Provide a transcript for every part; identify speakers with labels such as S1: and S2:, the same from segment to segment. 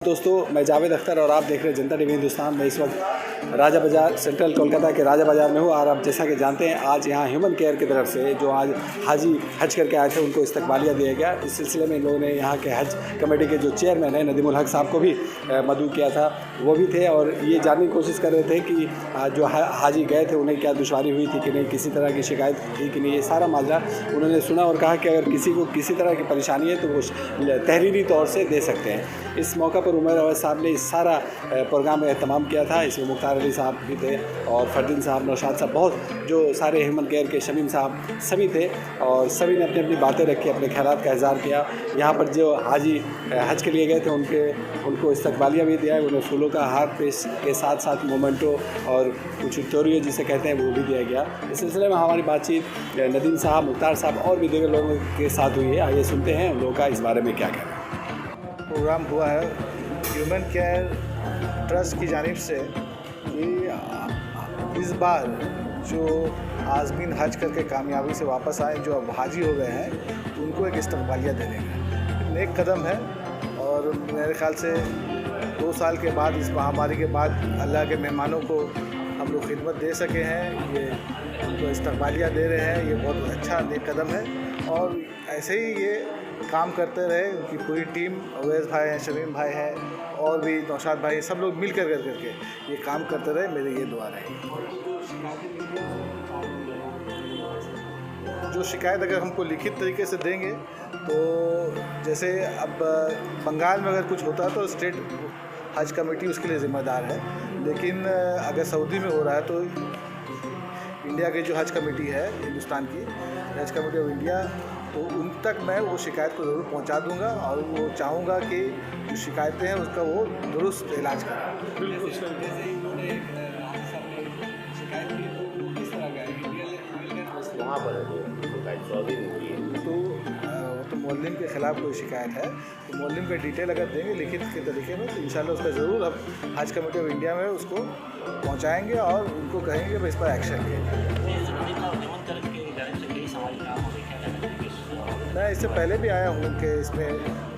S1: दोस्तों, मैं जावेद अख्तर और आप देख रहे हैं जनता टीवी हिंदुस्तान। मैं इस वक्त राजा बाज़ार सेंट्रल कोलकाता के राजा बाज़ार में हूँ और आप जैसा कि जानते हैं आज यहाँ ह्यूमन केयर की तरफ से जो आज हाजी हज करके आए थे उनको इस्तकबालिया दिया गया। इस सिलसिले में इन लोगों ने यहाँ के हज कमेटी के जो चेयरमैन हैं नदीमुल हक साहब को भी मदऊ किया था, वो भी थे और ये जानने की कोशिश कर रहे थे कि जो हाजी गए थे उन्हें क्या दुश्वारी हुई थी कि नहीं, किसी तरह की शिकायत थी कि नहीं। ये सारा मामला उन्होंने सुना और कहा कि अगर किसी को किसी तरह की परेशानी है तो वो तहरीरी तौर से दे सकते हैं। इस मौका पर उमर अवैध साहब ने इस सारा प्रोग्राम एहतमाम किया था। इसमें मुख्तार अली साहब भी थे और फरदीन साहब, नौशाद साहब, बहुत जो सारे ह्यूमन केयर के शमीम साहब सभी थे और सभी ने अपनी अपनी बातें रखी, अपने ख्यालात का इज़हार किया। यहाँ पर जो हाजी हज के लिए गए थे उनको इस्तकबालिया भी दिया है, उन्हें फूलों का हार पेश के साथ साथ मोमेंटो और कुछ तोरियो जिसे कहते हैं वो भी दिया गया। इस सिलसिले में हमारी बातचीत नदीम साहब, मुख्तार साहब और भी दीगर लोगों के साथ हुई है। आइए सुनते हैं उन लोगों का इस बारे में क्या कहना है।
S2: प्रोग्राम हुआ है ह्यूमन केयर ट्रस्ट की जानिब से कि इस बार जो आज़मीन हज करके कामयाबी से वापस आए, जो अब हाजी हो गए हैं, उनको एक इस्तकबालिया देने का नेक कदम है। और मेरे ख्याल से 2 साल के बाद, इस महामारी के बाद, अल्लाह के मेहमानों को हम लोग खिदमत दे सके हैं, ये उनको इस्तकबालिया दे रहे हैं, ये बहुत अच्छा नेक कदम है। और ऐसे ही ये काम करते रहे, उनकी पूरी टीम, अवैध भाई हैं, शमीम भाई हैं और भी नौशाद भाई, सब लोग मिल कर करके ये काम करते रहे। मेरी ये दुआ रही। जो शिकायत अगर हमको लिखित तरीके से देंगे तो जैसे अब बंगाल में अगर कुछ होता है तो स्टेट हज कमेटी उसके लिए ज़िम्मेदार है, लेकिन अगर सऊदी में हो रहा है तो इंडिया की जो हज कमेटी है, हिंदुस्तान की हज कमेटी ऑफ इंडिया, तो उन तक मैं वो शिकायत को ज़रूर पहुंचा दूंगा और वो चाहूँगा कि जो शिकायतें हैं उसका वो दुरुस्त इलाज करें। बिल्कुल
S3: वहाँ पर
S2: तो मोल्लिम के ख़िलाफ़ कोई शिकायत है तो मोल्लिम का डिटेल अगर देंगे लिखित के तरीके में तो इंशाल्लाह उसका ज़रूर अब हज कमेटी ऑफ इंडिया में उसको पहुँचाएँगे और उनको कहेंगे कि इस पर एक्शन लिया। मैं इससे पहले भी आया हूँ कि इसमें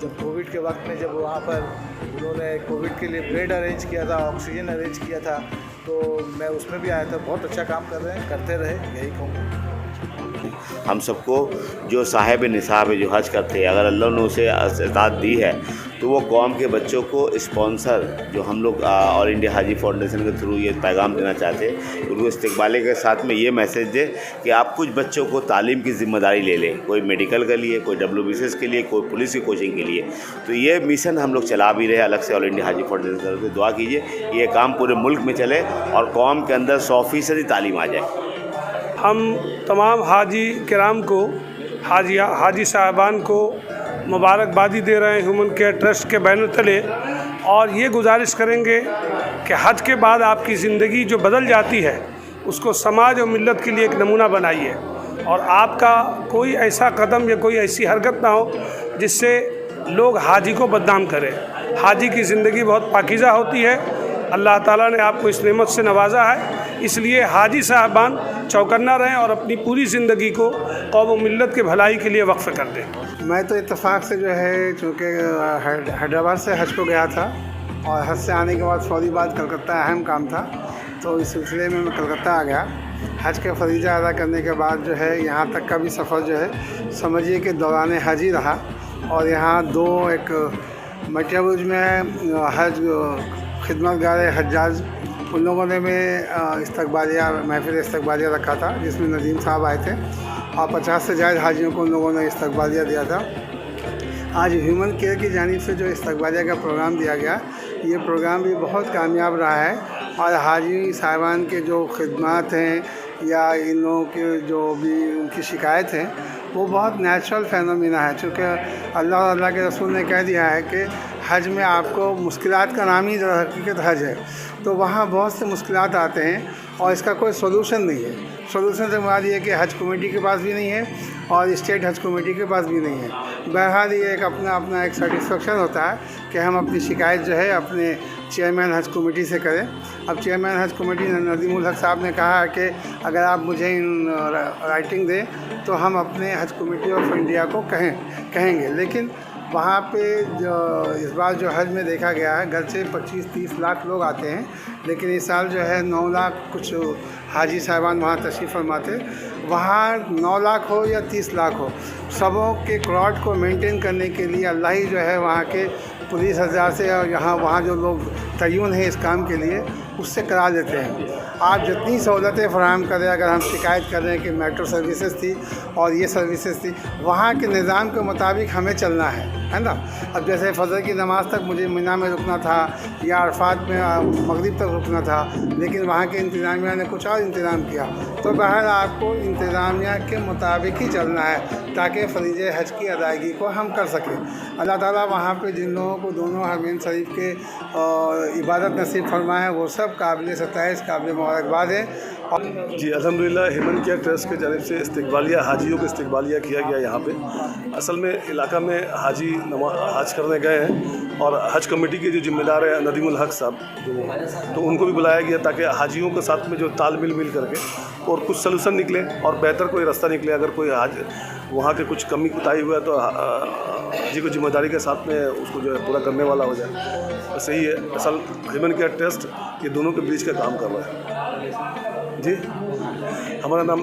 S2: जब कोविड के वक्त में जब वहाँ पर उन्होंने कोविड के लिए बेड अरेंज किया था, ऑक्सीजन अरेंज किया था, तो मैं उसमें भी आया था। बहुत अच्छा काम कर रहे हैं, करते रहे, यही कहूँगा।
S3: हम सबको जो साहिब निसाब है, जो हज करते हैं, अगर अल्लाह ने उसे इताअत दी है तो वो कौम के बच्चों को स्पॉन्सर, जो हम लोग ऑल इंडिया हाजी फाउंडेशन के थ्रू ये पैगाम देना चाहते हैं, उनको इस्तकबालिया के साथ में ये मैसेज दे कि आप कुछ बच्चों को तालीम की ज़िम्मेदारी ले लें, कोई मेडिकल के लिए, कोई WBCS के लिए, कोई पुलिस की कोचिंग के लिए। तो ये मिशन हम लोग चला भी रहे अलग से ऑल इंडिया हाजी फाउंडेशन की तरफ से। दुआ कीजिए ये काम पूरे मुल्क में चले और कौम के अंदर 100% तालीम आ जाए।
S4: हम तमाम हाजी किराम को, हाजी साहबान को मुबारकबादी दे रहे हैं ह्यूमन केयर ट्रस्ट के बैनर तले, और ये गुजारिश करेंगे कि हज के बाद आपकी ज़िंदगी जो बदल जाती है उसको समाज और मिल्लत के लिए एक नमूना बनाइए और आपका कोई ऐसा कदम या कोई ऐसी हरकत ना हो जिससे लोग हाजी को बदनाम करें। हाजी की ज़िंदगी बहुत पाकीज़ा होती है, अल्लाह ताला ने आपको इस नेमत से नवाजा है, इसलिए हाजी साहबान चौकन्ना रहें और अपनी पूरी ज़िंदगी को कौम व मिल्लत के भलाई के लिए वक्फ़ कर दें।
S5: मैं तो इत्तेफाक से जो है, चूँकि हैदराबाद से हज को गया था और हज से आने के बाद फौरी बाद कलकत्ता अहम काम था, तो इस सिलसिले में मैं कलकत्ता आ गया। हज का फरीज़ा अदा करने के बाद जो है यहाँ तक का भी सफ़र जो है समझिए कि दौरान हज ही रहा। और यहाँ एक मटरबुज में हज खिदमतगार हज्जाज, उन लोगों ने में इस्तकबालिया, महफिल इस्तकबालिया रखा था जिसमें नदीम साहब आए थे और 50 से ज़्यादा हाजियों को उन लोगों ने इस्तकबालिया दिया था। आज ह्यूमन केयर की जानिब से जो इस्तकबालिया का प्रोग्राम दिया गया, ये प्रोग्राम भी बहुत कामयाब रहा है और हाजी साहिबान के जो खिदमात हैं या इन लोगों के जो भी उनकी शिकायत हैं वो बहुत नेचुरल फेनोमेना है। चूँकि अल्लाह के रसूल ने कह दिया है कि हज में आपको मुश्किलात का नाम ही हकीकत हज है, तो वहाँ बहुत से मुश्किलात आते हैं और इसका कोई सोल्यूशन नहीं है। सोल्यूशन से मुराद ये है कि हज कमेटी के पास भी नहीं है और स्टेट हज कमेटी के पास भी नहीं है। बहरहाल ये एक अपना एक सेटिस्फेक्शन होता है कि हम अपनी शिकायत जो है अपने चेयरमैन हज कमेटी से करें। अब चेयरमैन हज कमेटी नदीमुल हक साहब ने कहा है कि अगर आप मुझे राइटिंग दें तो हम अपने हज कमेटी ऑफ इंडिया को कहेंगे, लेकिन वहाँ पे जो इस बार जो हज में देखा गया है, घर से 25-30 लाख लोग आते हैं, लेकिन इस साल जो है 9 लाख कुछ हाजी साहिबान वहाँ तशरीफ़ फरमाते। वहाँ 9 लाख हो या 30 लाख हो, सबों के क्राउड को मेंटेन करने के लिए अल्लाह ही जो है वहाँ के पुलिस हज़ार से और वहाँ जो लोग तय्युन है इस काम के लिए उससे करा देते हैं। आप जितनी सहूलतें फ़राहम करें, अगर हम शिकायत कर रहे हैं कि मेट्रो सर्विसेज थी और ये सर्विसेज थी, वहाँ के निज़ाम के मुताबिक हमें चलना है ना। अब जैसे फजर की नमाज़ तक मुझे मिना में रुकना था या अरफात में मगरिब तक रुकना था, लेकिन वहाँ के इंतज़ामिया ने कुछ और इंतज़ाम किया। तो बहर आपको इंतज़ामिया के मुताबिक ही चलना है ताकि फ़रीज़ हज की अदायगी को हम कर सकें। अल्लाह ताला वहाँ पे जिन लोगों को दोनों हरमैन शरीफ के इबादत नसीब फरमाए वो सब काबिल सताइश, काबिल मुबारकबाद है।
S6: जी अल्हम्दुलिल्लाह ह्यूमन केयर ट्रस्ट के जानिब से इस्तकबालिया हाजियों को इस्तकबालिया किया गया यहाँ पे। असल में इलाका में हाजी हज करने गए हैं और हज कमेटी के जो जिम्मेदार है नदीमुल हक साहब तो उनको भी बुलाया गया ताकि हाजियों के साथ में जो तालमेल मिल करके और कुछ सलूशन निकले और बेहतर कोई रास्ता निकले। अगर कोई हाज वहाँ के कुछ कमी कुताही हुआ तो हाजी को जिम्मेदारी के साथ में उसको जो है पूरा करने वाला हो जाए। बस यही है असल ह्यूमन केयर ट्रस्ट ये दोनों के बीच का काम कर रहा है। जी हमारा नाम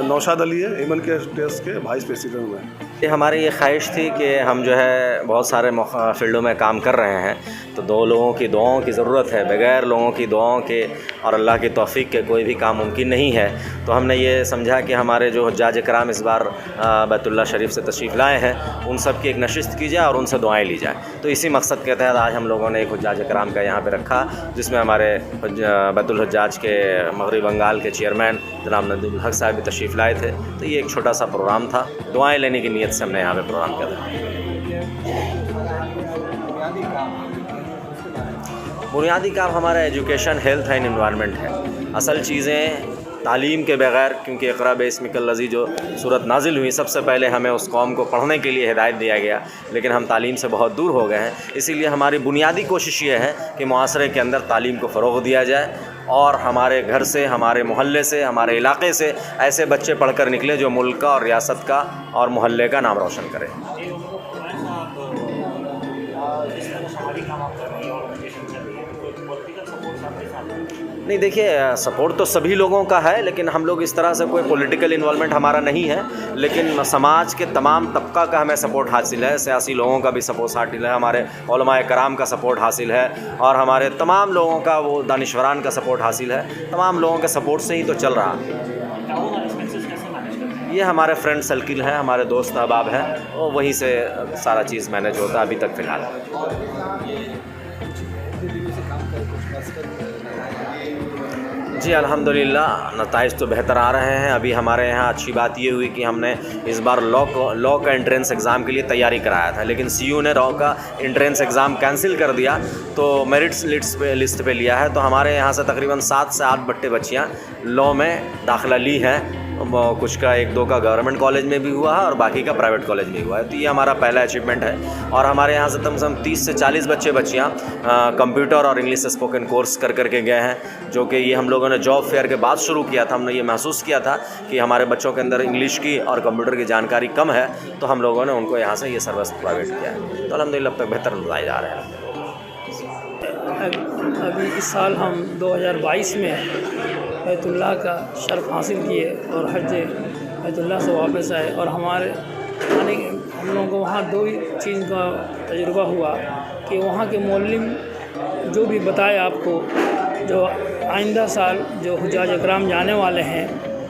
S6: नौशाद अली है, ह्यूमन केयर ट्रस्ट के वाइस प्रेसिडेंट हुए हैं।
S7: हमारी ये ख्वाहिश थी कि हम जो है बहुत सारे फील्डों में काम कर रहे हैं, तो 2 लोगों की दुआओं की ज़रूरत है। बग़ैर लोगों की दुआओं के और अल्लाह की तौफ़ीक़ के कोई भी काम मुमकिन नहीं है। तो हमने ये समझा कि हमारे जो हुज्जाज कराम इस बार बैतुल्लाह शरीफ से तशरीफ़ लाए हैं उन सब की एक नशिस्त की जाए और उनसे दुआएं ली जाए। तो इसी मकसद के तहत आज हम लोगों ने एक हुज्जाज कराम का यहाँ पे रखा, जिसमें हमारे बैतुल हुज्जाज के मग़रिबी बंगाल के चेयरमैन जनाब नदीमुल हक साहब भी तशरीफ़ लाए थे। तो ये एक छोटा सा प्रोग्राम था, दुआएँ लेने की नीयत से हमने यहाँ पे प्रोग्राम किया। बुनियादी काम हमारा एजुकेशन, हेल्थ एंड एनवायरनमेंट है। असल चीज़ें तालीम के बगैर, क्योंकि इक़रा बिस्मिकल लज़ी जो सूरत नाजिल हुई सबसे पहले हमें उस कौम को पढ़ने के लिए हिदायत दिया गया, लेकिन हम तालीम से बहुत दूर हो गए हैं। इसीलिए हमारी बुनियादी कोशिश ये है कि मुआशरे के अंदर तालीम को फ़रोग़ दिया जाए और हमारे घर से, हमारे मोहल्ले से, हमारे इलाके से ऐसे बच्चे पढ़कर निकले जो मुल्क का और रियासत का और मोहल्ले का नाम रोशन करें। नहीं देखिए, सपोर्ट तो सभी लोगों का है, लेकिन हम लोग इस तरह से कोई पॉलिटिकल इन्वॉल्वमेंट हमारा नहीं है, लेकिन समाज के तमाम तबका का हमें सपोर्ट हासिल है। सियासी लोगों का भी सपोर्ट हासिल है, हमारे उलमाए कराम का सपोर्ट हासिल है और हमारे तमाम लोगों का, वो दानिशवरान का सपोर्ट हासिल है। तमाम लोगों के सपोर्ट से ही तो चल रहा है। ये हमारे फ्रेंड सर्किल है, हमारे दोस्त अहबाब हैं, और वहीं से सारा चीज़ मैनेज होता है अभी तक फ़िलहाल। जी अल्हम्दुलिल्लाह नताइज तो बेहतर आ रहे हैं। अभी हमारे यहाँ अच्छी बात ये हुई कि हमने इस बार लॉ का एंट्रेंस एग्ज़ाम के लिए तैयारी कराया था, लेकिन सीयू ने लॉ का एंट्रेंस एग्ज़ाम कैंसिल कर दिया तो मेरिट्स लिस्ट पे लिया है। तो हमारे यहाँ से तकरीबन 7 से 8 बच्चियाँ लॉ में दाखिला ली हैं। कुछ का 1-2 का गवर्नमेंट कॉलेज में भी हुआ है और बाकी का प्राइवेट कॉलेज में हुआ है। तो ये हमारा पहला अचीवमेंट है। और हमारे यहाँ से कम से कम 30 से 40 बच्चियाँ कंप्यूटर और इंग्लिश स्पोकन कोर्स करके गए हैं, जो कि ये हम लोगों ने जॉब फेयर के बाद शुरू किया था। हमने ये महसूस किया था कि हमारे बच्चों के अंदर इंग्लिश की और कंप्यूटर की जानकारी कम है, तो हम लोगों ने उनको यहाँ से ये सर्विस प्रोवाइड किया है। तो अल्हम्दुलिल्लाह अब तक बेहतर नतीजे जा रहे हैं।
S8: अभी इस साल हम 2022 में बैतुल्लाह का शर्फ हासिल किए और हज बैतुल्लाह से वापस आए। और हमारे आने हम लोगों को वहाँ 2 चीज़ का तजुर्बा हुआ कि वहाँ के मौल्लिम जो भी बताए आपको, जो आइंदा साल जो हुज्जाज इकराम जाने वाले हैं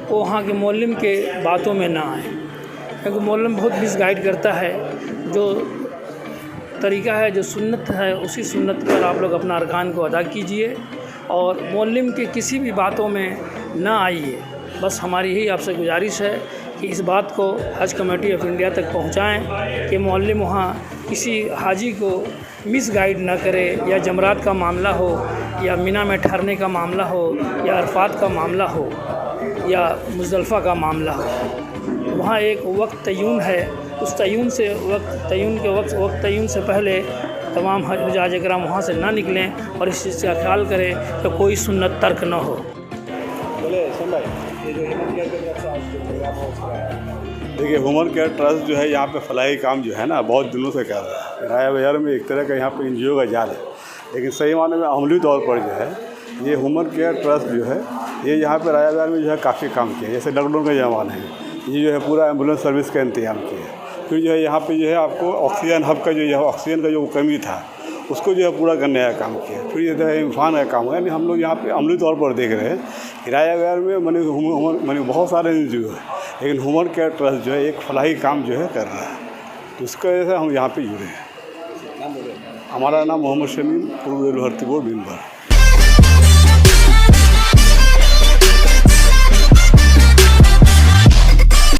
S8: वो वहाँ के मौल्लिम के बातों में ना आए, क्योंकि मौल्लिम बहुत मिसगाइड करता है। जो तरीका है, जो सुन्नत है, उसी सुन्नत पर आप लोग अपना अरकान को अदा कीजिए और मौल्लिम के किसी भी बातों में ना आइए। बस हमारी यही आपसे गुजारिश है कि इस बात को हज कमेटी ऑफ इंडिया तक पहुंचाएं कि मौल्लिम वहाँ किसी हाजी को मिसगाइड ना करे, या जमरात का मामला हो, या मिना में ठहरने का मामला हो, या अरफात का मामला हो, या मुज़दलिफ़ा का मामला हो। वहाँ एक वक्त तय्युन है, उस तय्युन से पहले तमाम हुज्जाज इकराम वहाँ से ना निकलें और इस चीज़ का ख्याल करें कि कोई सुन्नत तर्क न हो।
S1: बोले भाई, ये जो ह्यूमन केयर के तरफ से आज जो प्रोग्राम हो रहा है
S9: देखिए ह्यूमन केयर ट्रस्ट जो है यहाँ पे फलाही काम जो है ना बहुत दिनों से कर रहा है। राया बाज़ार में एक तरह का यहाँ पे NGO का जाल है, लेकिन सही मायने में अमली तौर पर जो है ये ह्यूमन केयर ट्रस्ट जो है ये यहाँ पे राया बाज़ार में जो है काफ़ी काम किया। जैसे लॉकडाउन के ज़माने है ये जो है पूरा एम्बुलेंस सर्विस का इंतजाम किया। फिर जो है यहाँ पे जो है आपको ऑक्सीजन हब का जो है ऑक्सीजन का जो कमी था उसको जो है पूरा करने का काम किया। फिर ये जो है इम्फान का काम है। यानी हम लोग यहाँ पे अमली तौर पर देख रहे हैं कि राया बाज़ार में माने बहुत सारे NGO है, लेकिन ह्यूमन केयर ट्रस्ट जो है एक फलाही काम जो है कर रहा है, तो इसकी वजह से हम यहाँ पे जुड़े हैं। हमारा नाम मोहम्मद शमीम, पूर्व रेल भर्ती बोर्ड, बीनभर।